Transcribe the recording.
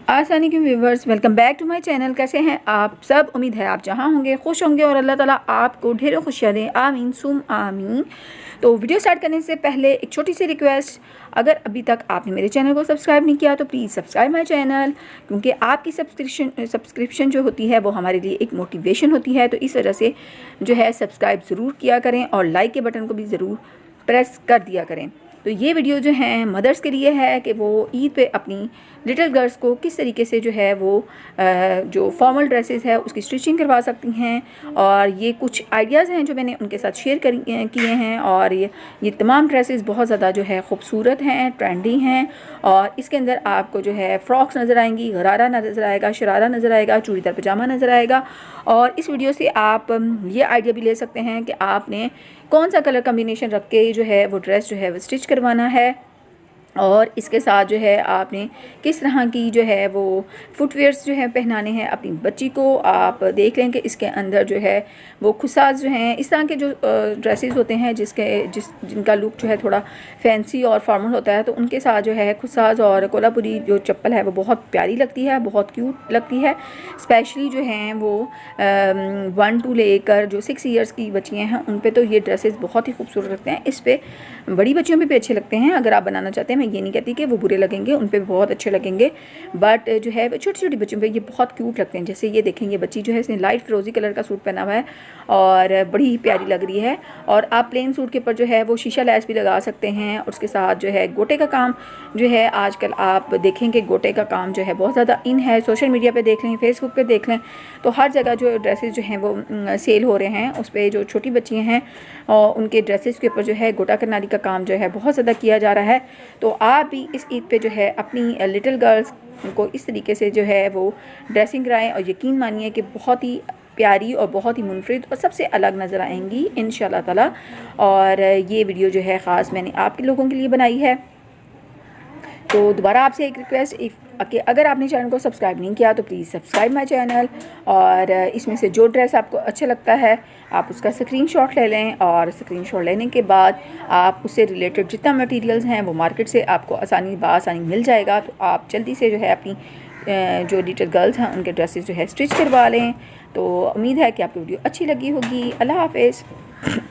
अस्सलाम वालेकुम viewers, welcome back to my channel. कैसे हैं आप सब? उम्मीद है आप जहां होंगे खुश होंगे और अल्लाह ताला आपको ढेरों खुशियां दें। आमीन सुम आमीन। तो वीडियो स्टार्ट करने से पहले एक छोटी सी रिक्वेस्ट, अगर अभी तक आपने मेरे चैनल को सब्सक्राइब नहीं किया तो प्लीज़ सब्सक्राइब माय चैनल, क्योंकि आपकी सब्सक्रिप्शन जो होती है वो हमारे लिए एक मोटिवेशन होती है। तो इस वजह से जो है सब्सक्राइब ज़रूर किया करें और लाइक के बटन को भी ज़रूर प्रेस कर दिया करें। तो ये वीडियो जो है मदर्स के लिए है कि वो ईद पे अपनी लिटिल गर्ल्स को किस तरीके से जो है वो जो फॉर्मल ड्रेसेस है उसकी स्टिचिंग करवा सकती हैं। और ये कुछ आइडियाज़ हैं जो मैंने उनके साथ शेयर किए हैं। और ये तमाम ड्रेसेस बहुत ज़्यादा जो है ख़ूबसूरत हैं, ट्रेंडी हैं। और इसके अंदर आपको जो है फ्रॉक्स नज़र आएंगी, गरारा नज़र आएगा, शरारा नज़र आएगा, चूड़ीदार पजामा नज़र आएगा। और इस वीडियो से आप ये आइडिया भी ले सकते हैं कि आपने कौन सा कलर कम्बिनेशन रख के जो है वो ड्रेस जो है वो स्टिच करवाना है। और इसके साथ जो है आपने किस तरह की जो है वो फुटवेयर्स जो है पहनाने हैं अपनी बच्ची को। आप देख लें कि इसके अंदर जो है वो खुसाज जो हैं, इस तरह के जो ड्रेसेस होते हैं जिनका लुक जो है थोड़ा फैंसी और फॉर्मल होता है, तो उनके साथ जो है खुसाज और कोल्हापुरी जो चप्पल है वो बहुत प्यारी लगती है, बहुत क्यूट लगती है। स्पेशली जो हैं वो 1 to लेकर जो 6 ईयर्स की बच्चियाँ हैं उन पर तो ये ड्रेसेस बहुत ही खूबसूरत लगते हैं। इस पर बड़ी बच्चियों पर भी अच्छे लगते हैं। अगर आप बनाना चाहते हैं, मैं ये नहीं कहती कि वो बुरे लगेंगे, उन पे भी बहुत अच्छे लगेंगे, बट जो है छोटी छोटी बच्चों पे ये बहुत क्यूट लगते हैं। जैसे ये देखेंगे बच्ची जो है इसने लाइट फिरोजी कलर का सूट पहना हुआ है और बड़ी ही प्यारी लग रही है। और आप प्लेन सूट के ऊपर जो है वो शीशा लैस भी लगा सकते हैं। और उसके साथ जो है गोटे का काम जो है आजकल आप देखेंगे गोटे का काम जो है बहुत ज़्यादा इन है। सोशल मीडिया पर देख लें, फेसबुक पर देख लें, तो हर जगह जो ड्रेसेस जो हैं वो सेल हो रहे हैं। उस पर जो छोटी बच्चियाँ हैं और उनके ड्रेसेस के ऊपर जो है गोटा करनारी का काम जो है बहुत ज़्यादा किया जा रहा है। तो आप भी इस ईद पे जो है अपनी लिटिल गर्ल्स को इस तरीके से जो है वो ड्रेसिंग कराएं और यकीन मानिए कि बहुत ही प्यारी और बहुत ही मुनफरिद और सबसे अलग नज़र आएंगी इंशाल्लाह ताला। और ये वीडियो जो है ख़ास मैंने आपके लोगों के लिए बनाई है। तो दोबारा आपसे एक रिक्वेस्ट कि अगर आपने चैनल को सब्सक्राइब नहीं किया तो प्लीज़ सब्सक्राइब माय चैनल। और इसमें से जो ड्रेस आपको अच्छा लगता है आप उसका स्क्रीनशॉट ले लें। और स्क्रीनशॉट लेने के बाद आप उससे रिलेटेड जितना मटेरियल्स हैं वो मार्केट से आपको आसानी मिल जाएगा। तो आप जल्दी से जो है अपनी जो लिटिल गर्ल्स हैं उनके ड्रेसेस जो है स्टिच करवा लें। तो उम्मीद है कि आपको वीडियो अच्छी लगी होगी। अल्लाह हाफ़िज़।